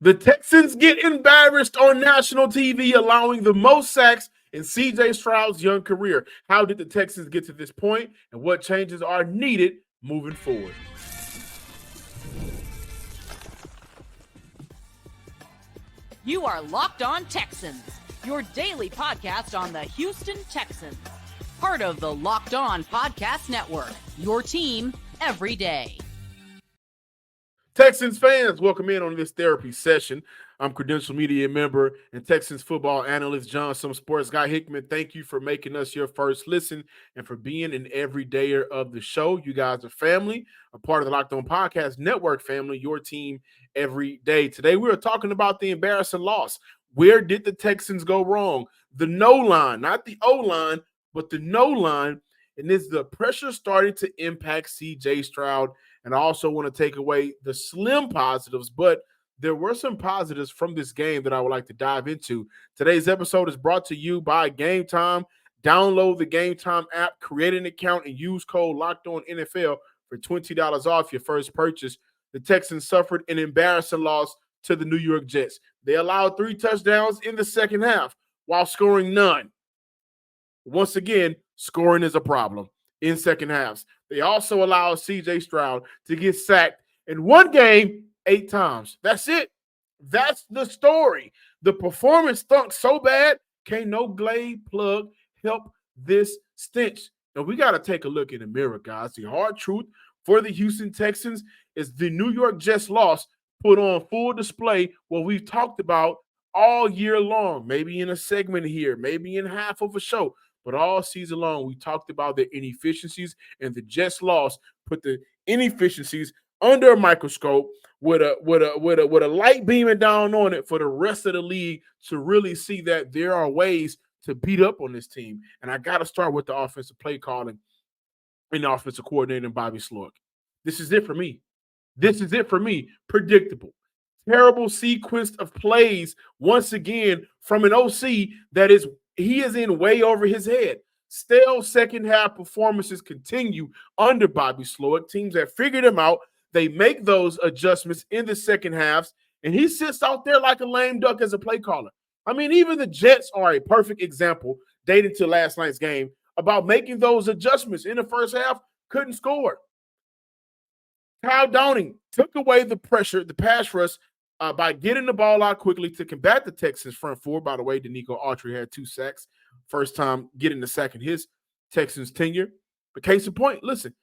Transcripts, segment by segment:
The Texans get embarrassed on national TV, allowing the most sacks in CJ Stroud's young career. How did the Texans get to this point, and what changes are needed moving forward? You are Locked On Texans, your daily podcast on the Houston Texans. Part of the Locked On Podcast Network, your team every day. Texans fans, welcome in on this therapy session. I'm credential media member and Texans football analyst John Some Sports Guy Hickman. Thank you for making us your first listen and for being an everydayer of the show. You guys are family, a part of the Locked On Podcast Network family, your team every day. Today we are talking about the embarrassing loss. Where did the Texans go wrong? The no line, not the O line, but the no line. And is the pressure starting to impact CJ Stroud? And I also want to take away the slim positives, but there were some positives from this game that I would like to dive into. Today's episode is brought to you by Game Time. Download the Game Time app, create an account, and use code LOCKEDONNFL for $20 off your first purchase. The Texans suffered an embarrassing loss to the New York Jets. They allowed 3 touchdowns in the second half while scoring none. Once again, scoring is a problem in second halves. They also allowed CJ Stroud to get sacked in one game 8 times. That's it. That's the story. The performance stunk so bad, can't no Glade plug help this stench. Now, we got to take a look in the mirror, guys. The hard truth for the Houston Texans is the New York Jets loss put on full display what we've talked about all year long, maybe in a segment here, maybe in half of a show. But all season long, we talked about the inefficiencies, and the Jets loss put the inefficiencies under a microscope with a light beaming down on it for the rest of the league to really see that there are ways to beat up on this team. And I got to start with the offensive play calling and the offensive coordinator, Bobby Slowik. This is it for me. This is it for me. Predictable. Terrible sequence of plays once again from an OC that he is in way over his head. Stale second half performances continue under Bobby Slowik. Teams have figured him out. They make those adjustments in the second halves, and he sits out there like a lame duck as a play caller. I mean, even the Jets are a perfect example, dating to last night's game, about making those adjustments in the first half, couldn't score. Kyle Downing took away the pressure, the pass rush, by getting the ball out quickly to combat the Texans front four. By the way, Danico Autry had 2 sacks. First time getting the sack in his Texans tenure. But case in point, listen,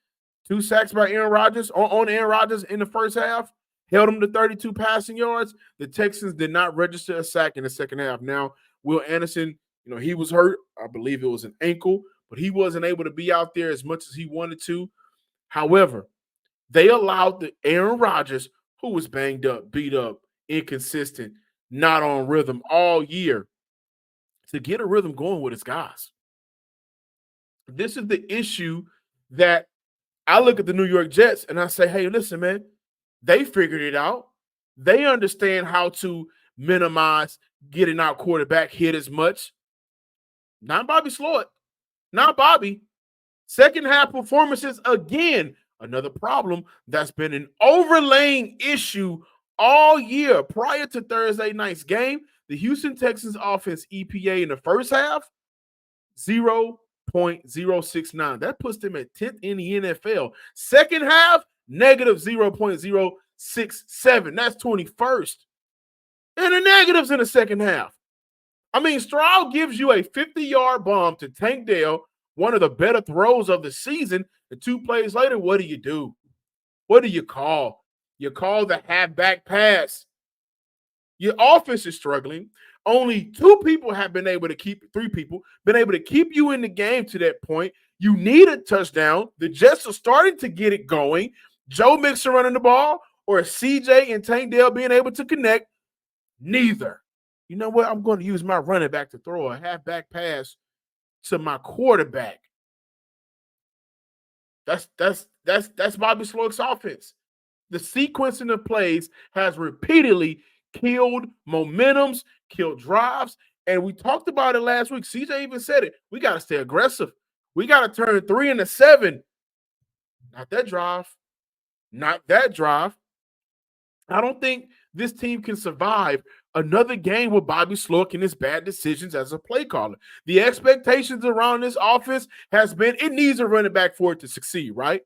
2 sacks by Aaron Rodgers on Aaron Rodgers in the first half, held him to 32 passing yards. The Texans did not register a sack in the second half. Now, Will Anderson, he was hurt. I believe it was an ankle, but he wasn't able to be out there as much as he wanted to. However, they allowed the Aaron Rodgers, who was banged up, beat up, inconsistent, not on rhythm all year, to get a rhythm going with his guys. This is the issue that I look at the New York Jets and I say, hey, listen, man, they figured it out. They understand how to minimize getting out quarterback hit as much. Not Bobby Slowik. Not Bobby. Second half performances, again, another problem that's been an overlaying issue all year. Prior to Thursday night's game, the Houston Texans offense EPA in the first half, 0.069. That puts them at 10th in the NFL. Second half, negative 0.067. That's 21st. And the negatives in the second half. I mean, Stroud gives you a 50-yard bomb to Tank Dell, one of the better throws of the season. And 2 plays later, what do? What do you call? You call the halfback pass. Your offense is struggling. Only 2 people have been able to keep, 3 people, been able to keep you in the game to that point. You need a touchdown. The Jets are starting to get it going. Joe Mixon running the ball or CJ and Tank Dell being able to connect. Neither. You know what? I'm going to use my running back to throw a halfback pass to my quarterback. That's Bobby Slowik's offense. The sequencing of plays has repeatedly killed momentums, killed drives, and we talked about it last week. CJ even said it. We got to stay aggressive. We got to turn 3 into 7. Not that drive. Not that drive. I don't think this team can survive another game with Bobby Slowik and his bad decisions as a play caller. The expectations around this offense has been it needs a running back for it to succeed, right?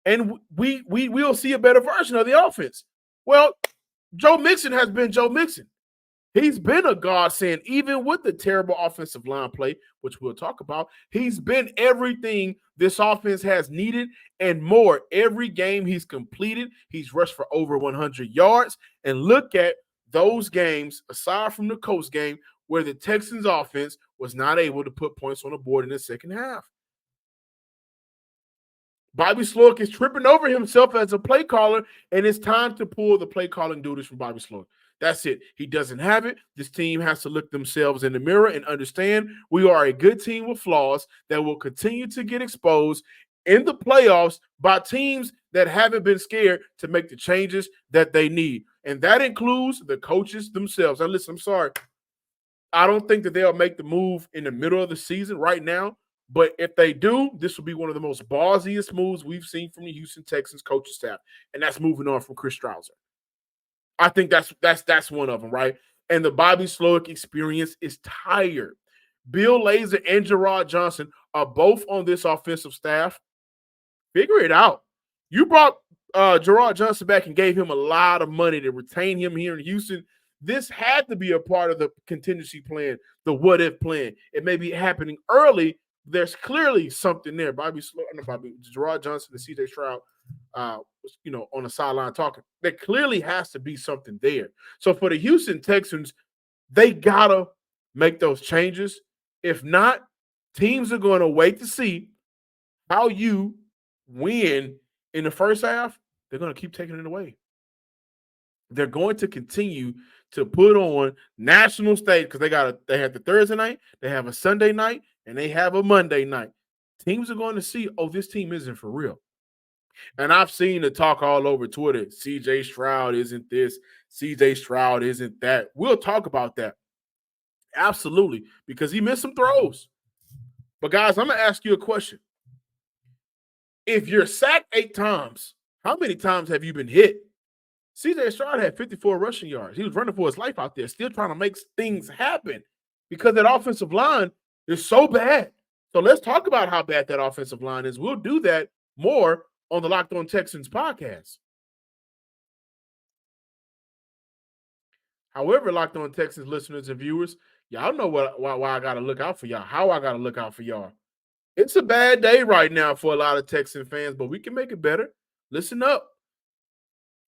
And we will see a better version of the offense. Well, Joe Mixon has been Joe Mixon. He's been a godsend, even with the terrible offensive line play, which we'll talk about. He's been everything this offense has needed and more. Every game he's completed, he's rushed for over 100 yards. And look at those games, aside from the Colts game, where the Texans offense was not able to put points on the board in the second half. Bobby Slowik is tripping over himself as a play caller, and it's time to pull the play calling duties from Bobby Slowik. That's it. He doesn't have it. This team has to look themselves in the mirror and understand we are a good team with flaws that will continue to get exposed in the playoffs by teams that haven't been scared to make the changes that they need. And that includes the coaches themselves. Now, listen, I'm sorry. I don't think that they'll make the move in the middle of the season right now. But if they do, this will be one of the most ballsiest moves we've seen from the Houston Texans coaching staff. And that's moving on from Chris Strouser. I think that's one of them, right? And the Bobby Slowik experience is tired. Bill Lazor and Gerard Johnson are both on this offensive staff. Figure it out. You brought Gerard Johnson back and gave him a lot of money to retain him here in Houston. This had to be a part of the contingency plan, the what-if plan. It may be happening early. There's clearly something there. Gerard Johnson and CJ Stroud on the sideline talking. There clearly has to be something there. So for the Houston Texans, they gotta make those changes. If not, teams are going to wait to see how you win in the first half. They're going to keep taking it away. They're going to continue to put on national stage because they have the Thursday night, they have a Sunday night, and they have a Monday night. Teams are going to see, oh, this team isn't for real. And I've seen the talk all over Twitter. CJ Stroud isn't this. CJ Stroud isn't that. We'll talk about that. Absolutely, because he missed some throws. But, guys, I'm going to ask you a question. If you're sacked 8 times, how many times have you been hit? CJ Stroud had 54 rushing yards. He was running for his life out there, still trying to make things happen because that offensive line is so bad. So let's talk about how bad that offensive line is. We'll do that more on the Locked On Texans podcast. However, Locked On Texans listeners and viewers, y'all know why I got to look out for y'all, how I got to look out for y'all. It's a bad day right now for a lot of Texan fans, but we can make it better. Listen up.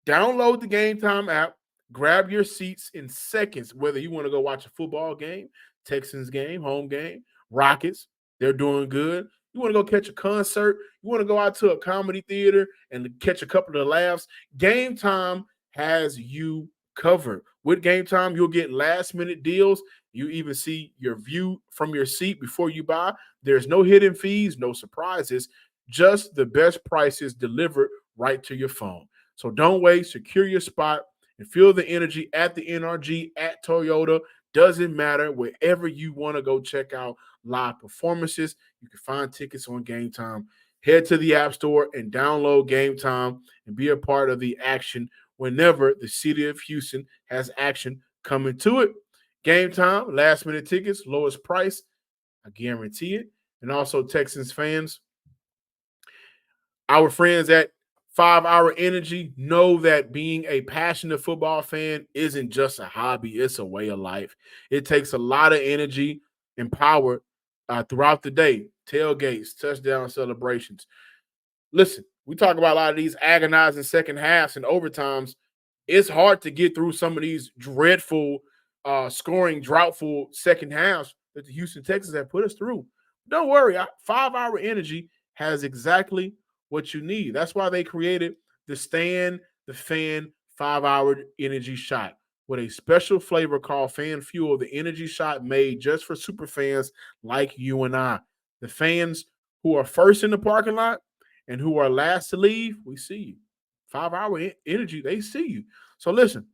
Download the Game Time app. Grab your seats in seconds, whether you want to go watch a football game, Texans game, home game, Rockets, they're doing good. You want to go catch a concert, you want to go out to a comedy theater and catch a couple of laughs, Game Time has you covered. With Game Time, you'll get last-minute deals. You even see your view from your seat before you buy. There's no hidden fees, no surprises, just the best prices delivered right to your phone. So don't wait. Secure your spot and feel the energy at the NRG, at Toyota. Doesn't matter. Wherever you want to go check out live performances, you can find tickets on Game Time. Head to the App Store and download Game Time and be a part of the action whenever the city of Houston has action coming to it. Game Time, last-minute tickets, lowest price. I guarantee it. And also, Texans fans, our friends at 5 Hour Energy know that being a passionate football fan isn't just a hobby, it's a way of life. It takes a lot of energy and power throughout the day. Tailgates, touchdown celebrations. Listen, we talk about a lot of these agonizing second halves and overtimes. It's hard to get through some of these dreadful scoring droughtful second halves that the Houston Texans have put us through. Don't worry, 5 Hour Energy has exactly what you need. That's why they created the Stan the Fan 5 Hour Energy Shot with a special flavor called Fan Fuel, the energy shot made just for super fans like you and I. The fans who are first in the parking lot and who are last to leave, we see you. 5 Hour Energy, they see you. So listen,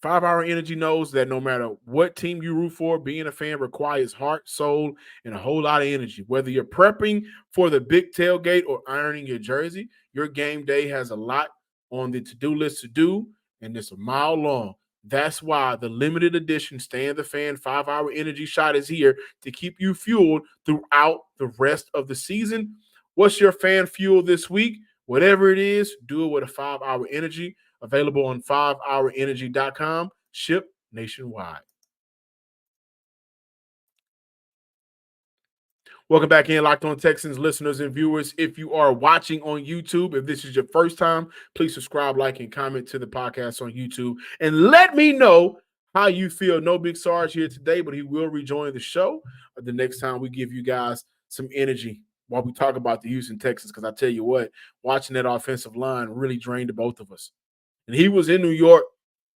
5 Hour Energy knows that no matter what team you root for, being a fan requires heart, soul, and a whole lot of energy. Whether you're prepping for the big tailgate or ironing your jersey, your game day has a lot on the to-do list to do, and it's a mile long. That's why the limited edition Stand the Fan 5-hour energy shot is here to keep you fueled throughout the rest of the season. What's your fan fuel this week? Whatever it is, do it with a 5-hour energy. Available on 5hourenergy.com. Ship nationwide. Welcome back in, Locked On Texans listeners and viewers. If you are watching on YouTube, if this is your first time, please subscribe, like, and comment to the podcast on YouTube. And let me know how you feel. No Big Sarge here today, but he will rejoin the show the next time we give you guys some energy while we talk about the Houston Texans. Because I tell you what, watching that offensive line really drained the both of us. And he was in New York,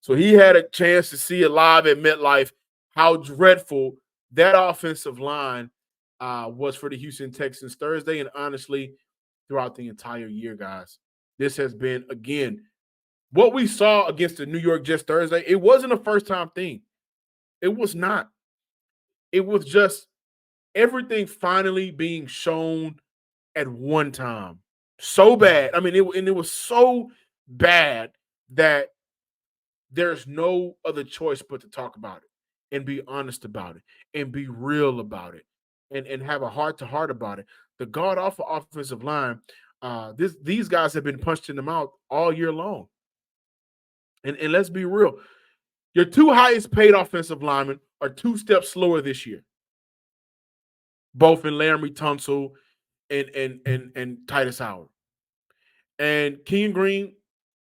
so he had a chance to see it live at MetLife how dreadful that offensive line was for the Houston Texans Thursday, and honestly, throughout the entire year, guys. This has been, again, what we saw against the New York Jets Thursday. It wasn't a first-time thing. It was not. It was just everything finally being shown at one time. So bad. I mean, it was so bad that there's no other choice but to talk about it and be honest about it and be real about it and have a heart-to-heart about it. The god-awful offensive line, these guys have been punched in the mouth all year long. And let's be real. Your two highest paid offensive linemen are 2 steps slower this year, both in Laramie Tunsil and Titus Howard. And Kenyon Green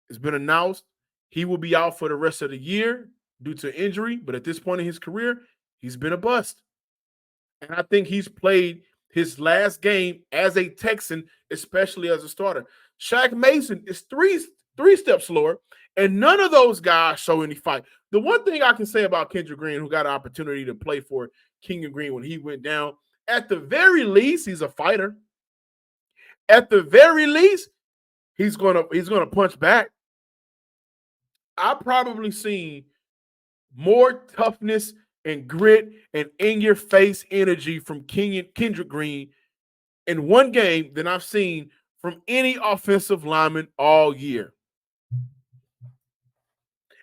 has been announced. He will be out for the rest of the year due to injury, but at this point in his career, he's been a bust. And I think he's played his last game as a Texan, especially as a starter. Shaq Mason is three steps slower, and none of those guys show any fight. The one thing I can say about Kendrick Green, who got an opportunity to play for Kenyon Green when he went down, at the very least, he's a fighter. At the very least, he's gonna punch back. I've probably seen more toughness and grit and in-your-face energy from Kendrick Green in one game than I've seen from any offensive lineman all year.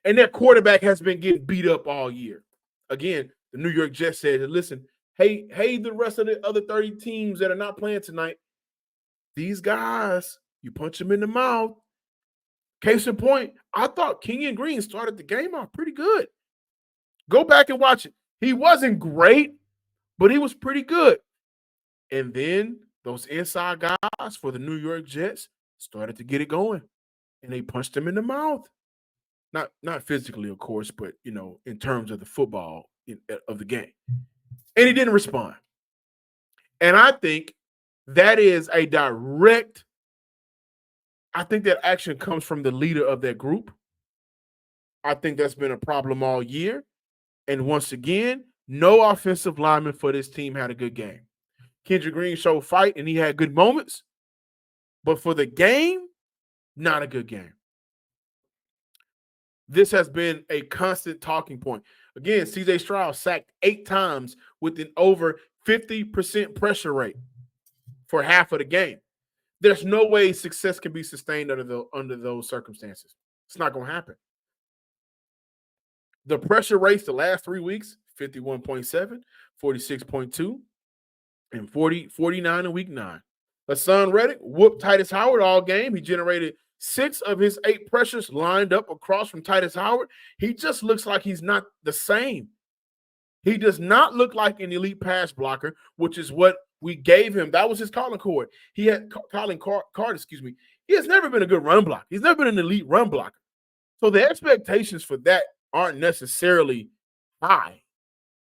And that quarterback has been getting beat up all year. Again, the New York Jets said, listen, hey, the rest of the other 30 teams that are not playing tonight, these guys, you punch them in the mouth. Case in point, I thought Kenyon Green started the game off pretty good. Go back and watch it. He wasn't great, but he was pretty good. And then those inside guys for the New York Jets started to get it going, and they punched him in the mouth. Not physically, of course, but, in terms of the football of the game. And he didn't respond. And I think that is a direct – I think that action comes from the leader of that group. I think that's been a problem all year. And once again, no offensive lineman for this team had a good game. Kendrick Green showed fight, and he had good moments. But for the game, not a good game. This has been a constant talking point. Again, CJ Stroud sacked 8 times with an over 50% pressure rate for half of the game. There's no way success can be sustained under those circumstances. It's not going to happen. The pressure rates the last 3 weeks, 51.7, 46.2, and 49 in week 9. Hassan Reddick whooped Titus Howard all game. He generated 6 of his 8 pressures lined up across from Titus Howard. He just looks like he's not the same. He does not look like an elite pass blocker, which is what we gave him. That was his calling card. He had calling card, He has never been a good run blocker. He's never been an elite run blocker. So the expectations for that aren't necessarily high.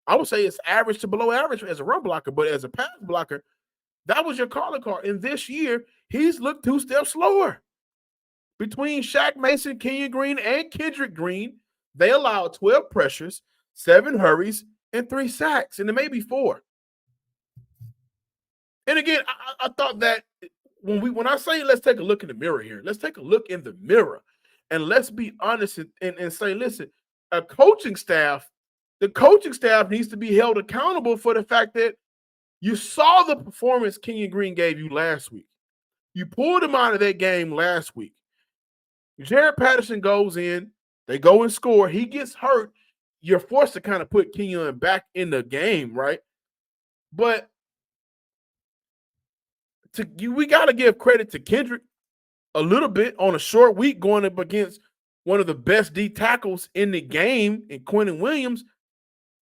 I would say it's average to below average as a run blocker, but as a pass blocker, that was your calling card. And this year, he's looked 2 steps slower. Between Shaq Mason, Kenyon Green, and Kendrick Green, they allowed 12 pressures, 7 hurries, and 3 sacks, and it may be 4. And again, I thought that when I say let's take a look in the mirror here, let's take a look in the mirror, and let's be honest and say, listen, the coaching staff needs to be held accountable for the fact that you saw the performance Kenyon Green gave you last week. You pulled him out of that game last week. Jared Patterson goes in, They go and score. He gets hurt. You're forced to kind of put Kenyon back in the game, right? But we got to give credit to Kendrick a little bit on a short week going up against one of the best D tackles in the game in Quentin Williams.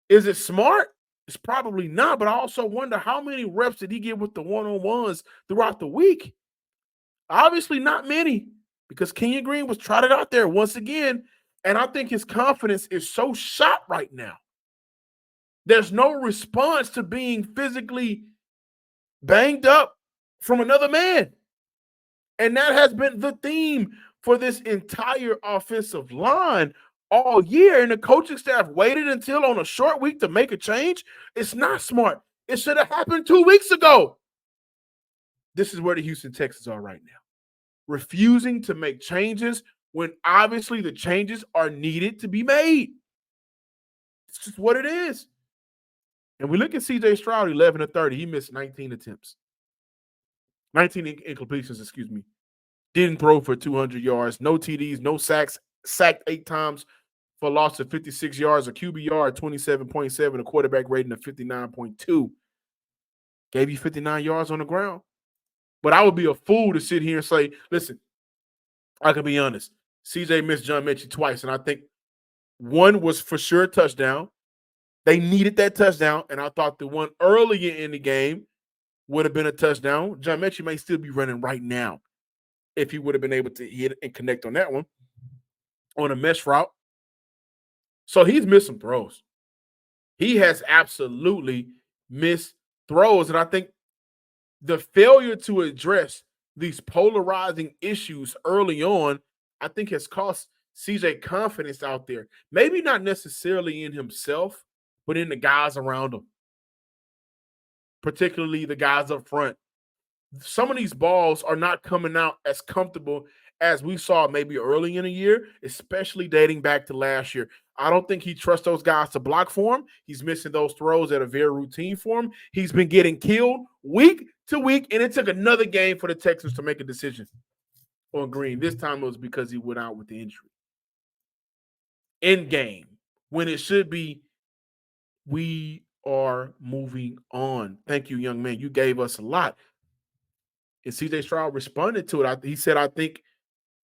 Is it smart? It's probably not, but I also wonder how many reps did he get with the one-on-ones throughout the week? Obviously not many, because Kenyon Green was trotted out there once again, and I think his confidence is so shot right now. There's no response to being physically banged up from another man. And that has been the theme for this entire offensive line all year. And the coaching staff waited until on a short week to make a change. It's not smart. It should have happened 2 weeks ago. This is where the Houston Texans are right now. Refusing to make changes when obviously the changes are needed to be made. It's just what it is. And we look at CJ Stroud, 11 of 30. He missed 19 attempts. 19 incompletions, excuse me. Didn't throw for 200 yards. No TDs, no sacks. Sacked 8 times for a loss of 56 yards. A QBR of 27.7. A quarterback rating of 59.2. Gave you 59 yards on the ground. But I would be a fool to sit here and say, listen, I can be honest. CJ missed John Mechie twice, and I think one was for sure a touchdown. They needed that touchdown, and I thought the one earlier in the game would have been a touchdown. John Mechie may still be running right now if he would have been able to hit and connect on that one, on a mesh route. So he's missed some throws. He has absolutely missed throws, and I think the failure to address these polarizing issues early on, I think has cost CJ confidence out there. Maybe not necessarily in himself, but in the guys around him, particularly the guys up front. Some of these balls are not coming out as comfortable as we saw maybe early in the year, especially dating back to last year. I don't think he trusts those guys to block for him. He's missing those throws that are very routine for him. He's been getting killed week to week, and it took another game for the Texans to make a decision on Green. This time it was because he went out with the injury. In game, when it should be, we are moving on. Thank you, young man. You gave us a lot. And CJ Stroud responded to it. He said, I think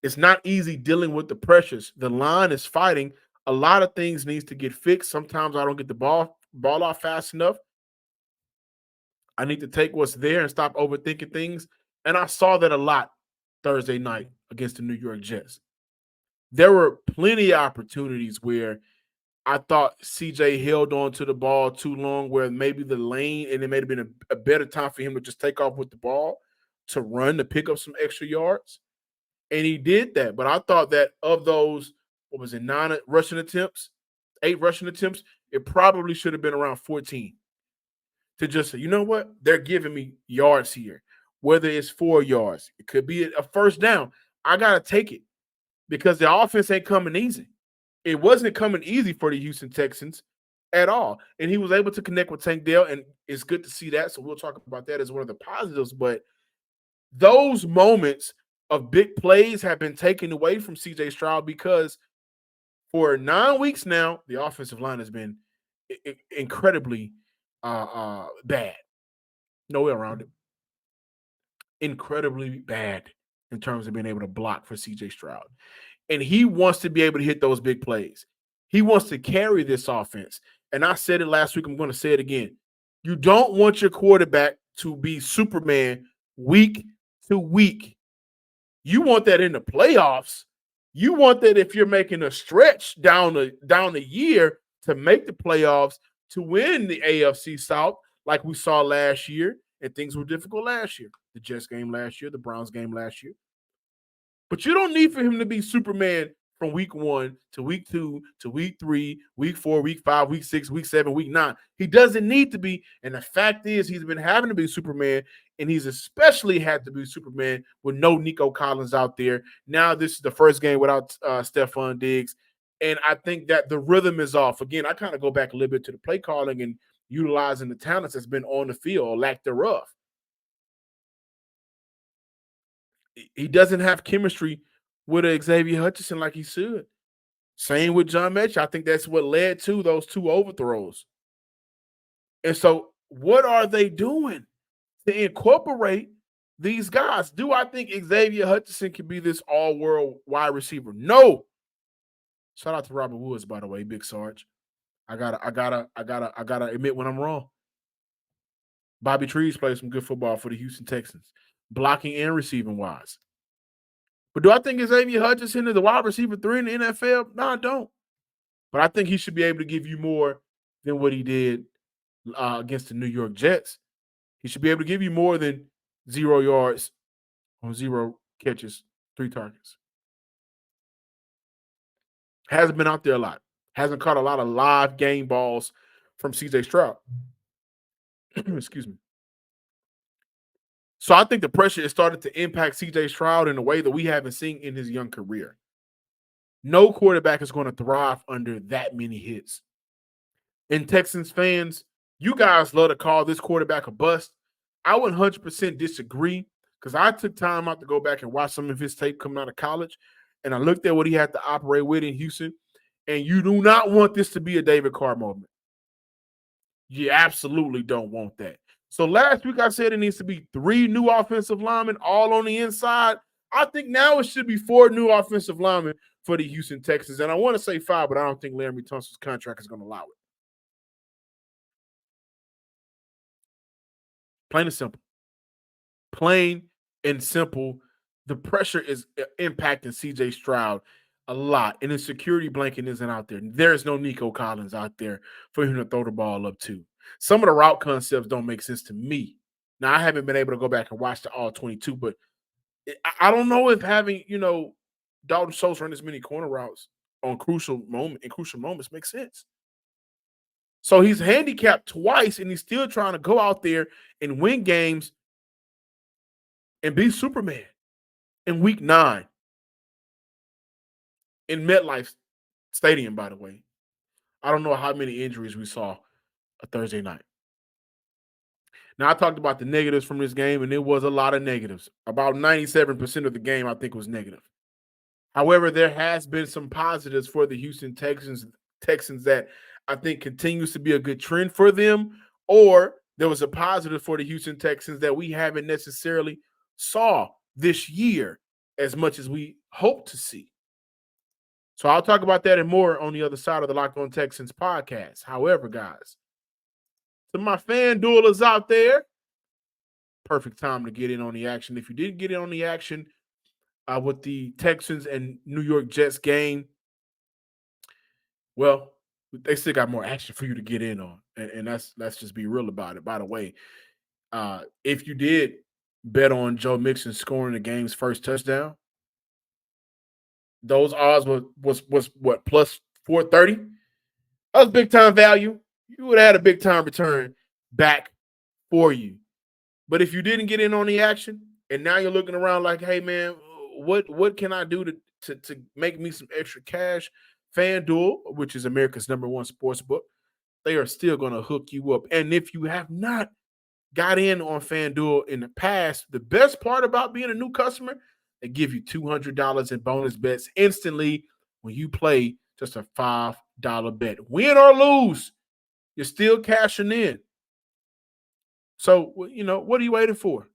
it's not easy dealing with the pressures. The line is fighting. A lot of things needs to get fixed. Sometimes I don't get the ball off fast enough. I need to take what's there and stop overthinking things. And I saw that a lot Thursday night against the New York Jets. There were plenty of opportunities where I thought CJ held on to the ball too long, where maybe the lane, and it may have been a better time for him to just take off with the ball, to run, to pick up some extra yards. And he did that. But I thought that of those, 8 rushing attempts, it probably should have been around 14. To just say, you know what? They're giving me yards here. Whether it's 4 yards, it could be a first down. I got to take it because the offense ain't coming easy. It wasn't coming easy for the Houston Texans at all. And he was able to connect with Tank Dell, and it's good to see that. So we'll talk about that as one of the positives. But those moments of big plays have been taken away from CJ Stroud because for 9 weeks now, the offensive line has been incredibly bad. No way around it. Incredibly bad in terms of being able to block for CJ Stroud. And he wants to be able to hit those big plays. He wants to carry this offense. And I said it last week. I'm going to say it again. You don't want your quarterback to be Superman week to week. You want that in the playoffs. You want that if you're making a stretch down the year to make the playoffs, to win the AFC South like we saw last year. And things were difficult last year. The Jets game last year, the Browns game last year. But you don't need for him to be Superman from week 1 to week 2 to week 3, week 4, week 5, week 6, week 7, week 9. He doesn't need to be. And the fact is, he's been having to be Superman, and he's especially had to be Superman with no Nico Collins out there. Now this is the first game without Stephon Diggs. And I think that the rhythm is off. Again, I kind of go back a little bit to the play calling and utilizing the talents that's been on the field, or lack thereof. He doesn't have chemistry with Xavier Hutchinson like he should. Same with John Metchie. I think that's what led to those 2 overthrows. And so, what are they doing to incorporate these guys? Do I think Xavier Hutchinson can be this all-world wide receiver? No. Shout out to Robert Woods, by the way, Big Sarge. I gotta admit when I'm wrong. Bobby Trees plays some good football for the Houston Texans, blocking and receiving wise. But do I think Xavier Hutchinson is the wide receiver 3 in the NFL? No, I don't. But I think he should be able to give you more than what he did against the New York Jets. He should be able to give you more than 0 yards on 0 catches, 3 targets. Hasn't been out there a lot. Hasn't caught a lot of live game balls from CJ Stroud. Excuse me. So I think the pressure has started to impact CJ Stroud in a way that we haven't seen in his young career. No quarterback is going to thrive under that many hits. And Texans fans, you guys love to call this quarterback a bust. I would 100% disagree because I took time out to go back and watch some of his tape coming out of college, and I looked at what he had to operate with in Houston, and you do not want this to be a David Carr moment. You absolutely don't want that. So last week I said it needs to be 3 new offensive linemen all on the inside. I think now it should be 4 new offensive linemen for the Houston Texans. And I want to say 5, but I don't think Laremy Tunsil's contract is going to allow it. Plain and simple. Plain and simple. The pressure is impacting CJ Stroud a lot, and his security blanket isn't out there. There is no Nico Collins out there for him to throw the ball up to. Some of the route concepts don't make sense to me. Now, I haven't been able to go back and watch the all 22, but I don't know if having, Dalton Schultz run as many corner routes in crucial moments makes sense. So he's handicapped twice, and he's still trying to go out there and win games and be Superman in week 9 in MetLife Stadium, by the way. I don't know how many injuries we saw a Thursday night. Now, I talked about the negatives from this game, and there was a lot of negatives. About 97% of the game, I think, was negative. However, there has been some positives for the Houston Texans that I think continues to be a good trend for them, or there was a positive for the Houston Texans that we haven't necessarily saw this year as much as we hope to see. So I'll talk about that and more on the other side of the Locked On Texans podcast. However, guys, to my FanDuelers out there, perfect time to get in on the action. If you didn't get in on the action with the Texans and New York Jets game, well, they still got more action for you to get in on. And let's just be real about it. By the way, if you did bet on Joe Mixon scoring the game's first touchdown, those odds was what, plus 430? That was big time value. You would have had a big time return back for you. But if you didn't get in on the action and now you're looking around like, hey man, what can I do to make me some extra cash? FanDuel, which is America's #1 sports book, they are still going to hook you up. And if you have not got in on FanDuel in the past, the best part about being a new customer, they give you $200 in bonus bets instantly when you play just a $5 bet. Win or lose, you're still cashing in. So, what are you waiting for?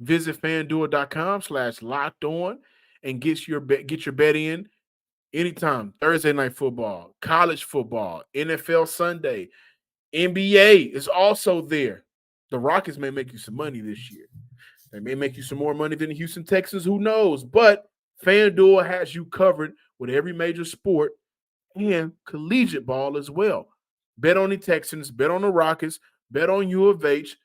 Visit FanDuel.com/locked-on and get your bet in anytime. Thursday night football, college football, NFL Sunday, NBA is also there. The Rockets may make you some money this year. They may make you some more money than the Houston Texans. Who knows? But FanDuel has you covered with every major sport and collegiate ball as well. Bet on the Texans, bet on the Rockets, bet on U of H,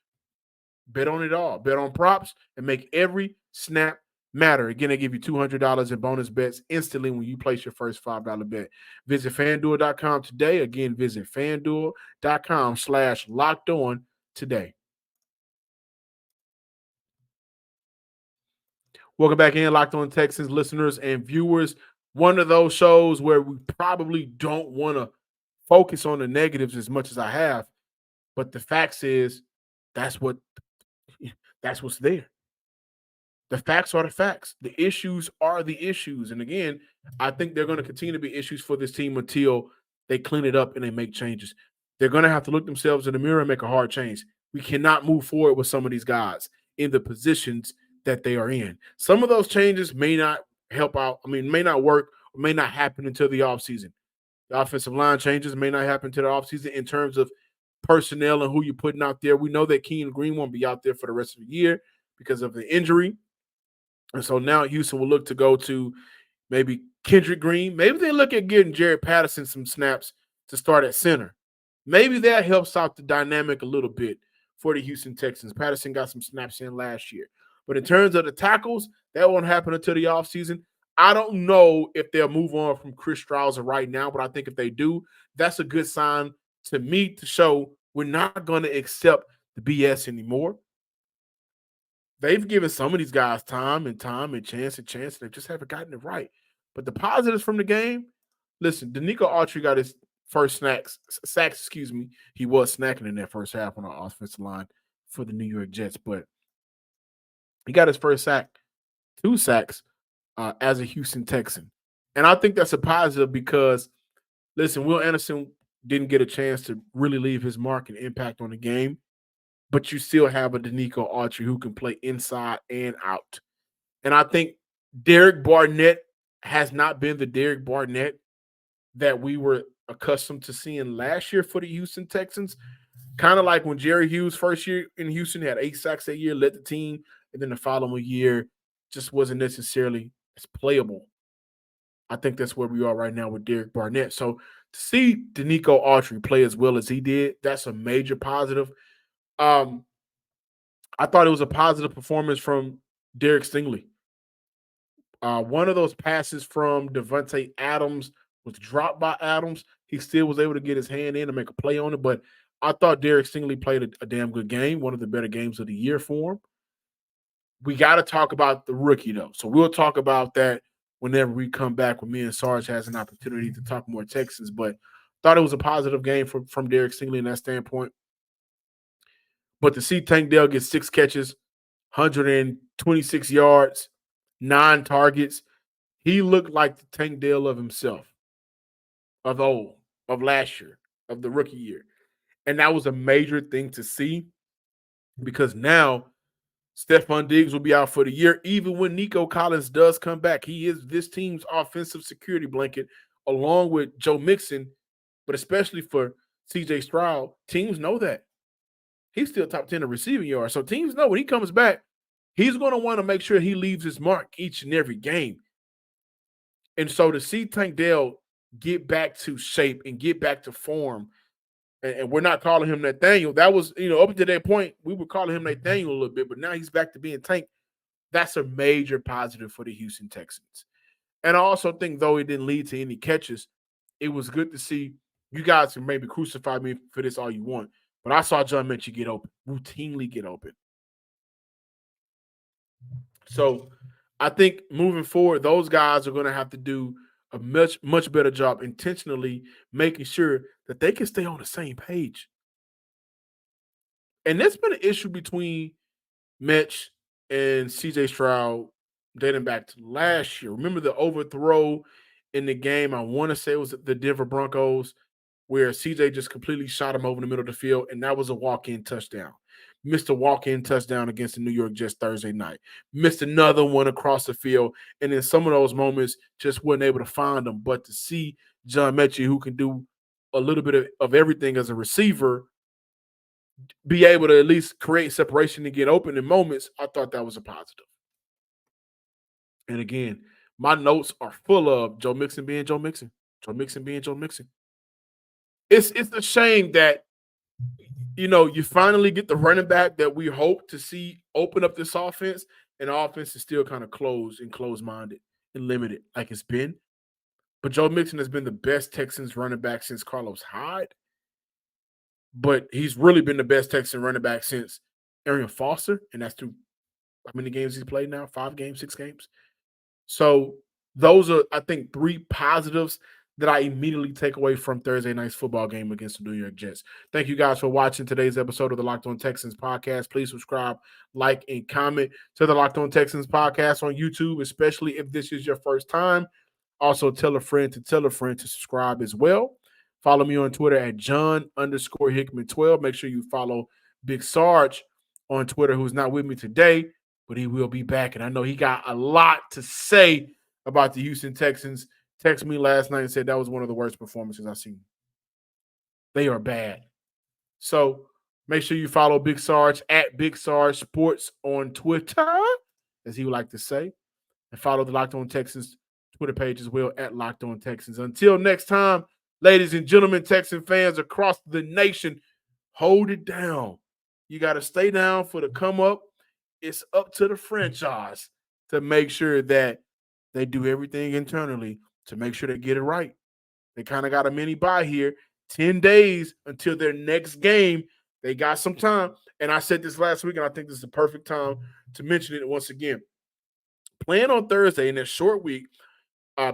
bet on it all. Bet on props and make every snap matter. Again, they give you $200 in bonus bets instantly when you place your first $5 bet. Visit FanDuel.com today. Again, visit FanDuel.com/locked-on today. Welcome back in, Locked On Texans listeners and viewers. One of those shows where we probably don't want to focus on the negatives as much as I have, but the facts is that's what's there. The facts are the facts. The issues are the issues. And again, I think they're going to continue to be issues for this team until they clean it up and they make changes. They're going to have to look themselves in the mirror and make a hard change. We cannot move forward with some of these guys in the positions that they are in. Some of those changes may not help out. I mean, may not work or may not happen until the offseason. The offensive line changes may not happen until the offseason in terms of personnel and who you're putting out there. We know that Keenan Green won't be out there for the rest of the year because of the injury. And so now Houston will look to go to maybe Kendrick Green. Maybe they look at getting Jared Patterson some snaps to start at center. Maybe that helps out the dynamic a little bit for the Houston Texans. Patterson got some snaps in last year. But in terms of the tackles, that won't happen until the offseason. I don't know if they'll move on from Chris Stroud right now, but I think if they do, that's a good sign to me to show we're not going to accept the BS anymore. They've given some of these guys time and chance and chance. And they just haven't gotten it right. But the positives from the game, listen, Danico Autry got his first sacks, He was snacking in that first half on our offensive line for the New York Jets. But he got his first sack, 2 sacks as a Houston Texan. And I think that's a positive because, listen, Will Anderson didn't get a chance to really leave his mark and impact on the game. But you still have a Danico Autry who can play inside and out. And I think Derek Barnett has not been the Derek Barnett that we were accustomed to seeing last year for the Houston Texans. Kind of like when Jerry Hughes' first year in Houston had 8 sacks that year, led the team, and then the following year just wasn't necessarily as playable. I think that's where we are right now with Derek Barnett. So to see Danico Autry play as well as he did, that's a major positive. I thought it was a positive performance from Derek Stingley. One of those passes from Devontae Adams was dropped by Adams. He still was able to get his hand in and make a play on it, but I thought Derek Stingley played a damn good game, one of the better games of the year for him. We got to talk about the rookie, though. So we'll talk about that whenever we come back when me and Sarge has an opportunity to talk more Texans, but thought it was a positive game from Derek Stingley in that standpoint. But to see Tank Dell get 6 catches, 126 yards, 9 targets, he looked like the Tank Dell of himself, of last year, of the rookie year. And that was a major thing to see because now Stephon Diggs will be out for the year. Even when Nico Collins does come back, he is this team's offensive security blanket along with Joe Mixon, but especially for CJ Stroud. Teams know that. He's still top 10 in receiving yards. So teams know when he comes back, he's going to want to make sure he leaves his mark each and every game. And so to see Tank Dell get back to shape and get back to form, and we're not calling him Nathaniel. That was, up to that point, we were calling him Nathaniel a little bit, but now he's back to being Tank. That's a major positive for the Houston Texans. And I also think, though it didn't lead to any catches, it was good to see. You guys can maybe crucify me for this all you want, but I saw John Mechie get open, routinely get open. So I think moving forward, those guys are going to have to do a much better job intentionally making sure that they can stay on the same page. And that's been an issue between Mitch and CJ Stroud dating back to last year. Remember the overthrow in the game? I want to say it was the Denver Broncos where CJ just completely shot him over the middle of the field, and that was a walk-in touchdown. Missed a walk-in touchdown against the New York Jets Thursday night. Missed another one across the field, and in some of those moments just wasn't able to find them. But to see John Mechie, who can do a little bit of everything as a receiver, be able to at least create separation and get open in moments, I thought that was a positive. And again, my notes are full of Joe Mixon being Joe Mixon. Joe Mixon being Joe Mixon. It's a shame that, you finally get the running back that we hope to see open up this offense, and the offense is still kind of closed-minded and limited like it's been. But Joe Mixon has been the best Texans running back since Carlos Hyde. But he's really been the best Texan running back since Arian Foster, and that's through how many games he's played now? 5 games, 6 games? So those are, I think, 3 positives that I immediately take away from Thursday night's football game against the New York Jets. Thank you guys for watching today's episode of the Locked On Texans podcast. Please subscribe, like, and comment to the Locked On Texans podcast on YouTube, especially if this is your first time. Also, tell a friend to subscribe as well. Follow me on Twitter at John_Hickman12. Make sure you follow Big Sarge on Twitter, who's not with me today, but he will be back. And I know he got a lot to say about the Houston Texans. Texted me last night and said that was one of the worst performances I've seen. They are bad. So make sure you follow Big Sarge at Big Sarge Sports on Twitter, as he would like to say. And follow the Locked On Texans Twitter page as well at Locked On Texans. Until next time, ladies and gentlemen, Texan fans across the nation, hold it down. You got to stay down for the come up. It's up to the franchise to make sure that they do everything internally to make sure they get it right. They kind of got a mini bye here, 10 days until their next game. They got some time. And I said this last week, and I think this is the perfect time to mention it once again. Playing on Thursday in this short week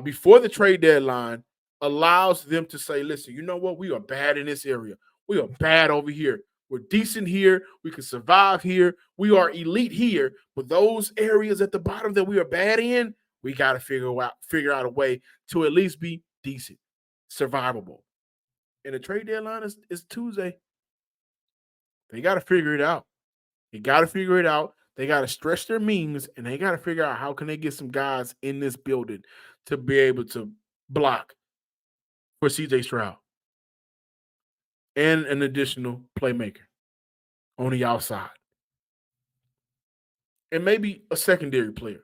before the trade deadline allows them to say, listen, you know what? We are bad in this area. We are bad over here. We're decent here. We can survive here. We are elite here. But those areas at the bottom that we are bad in, we got to figure out a way to at least be decent, survivable. And the trade deadline is Tuesday. They got to figure it out. They got to figure it out. They got to stretch their means, and they got to figure out how can they get some guys in this building to be able to block for CJ Stroud and an additional playmaker on the outside. And maybe a secondary player.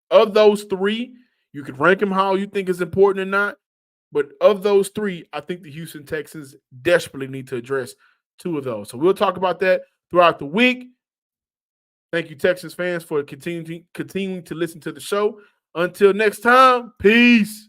Of those three, you could rank them how you think is important or not. But of those three, I think the Houston Texans desperately need to address two of those. So we'll talk about that throughout the week. Thank you, Texans fans, for continuing to listen to the show. Until next time, peace.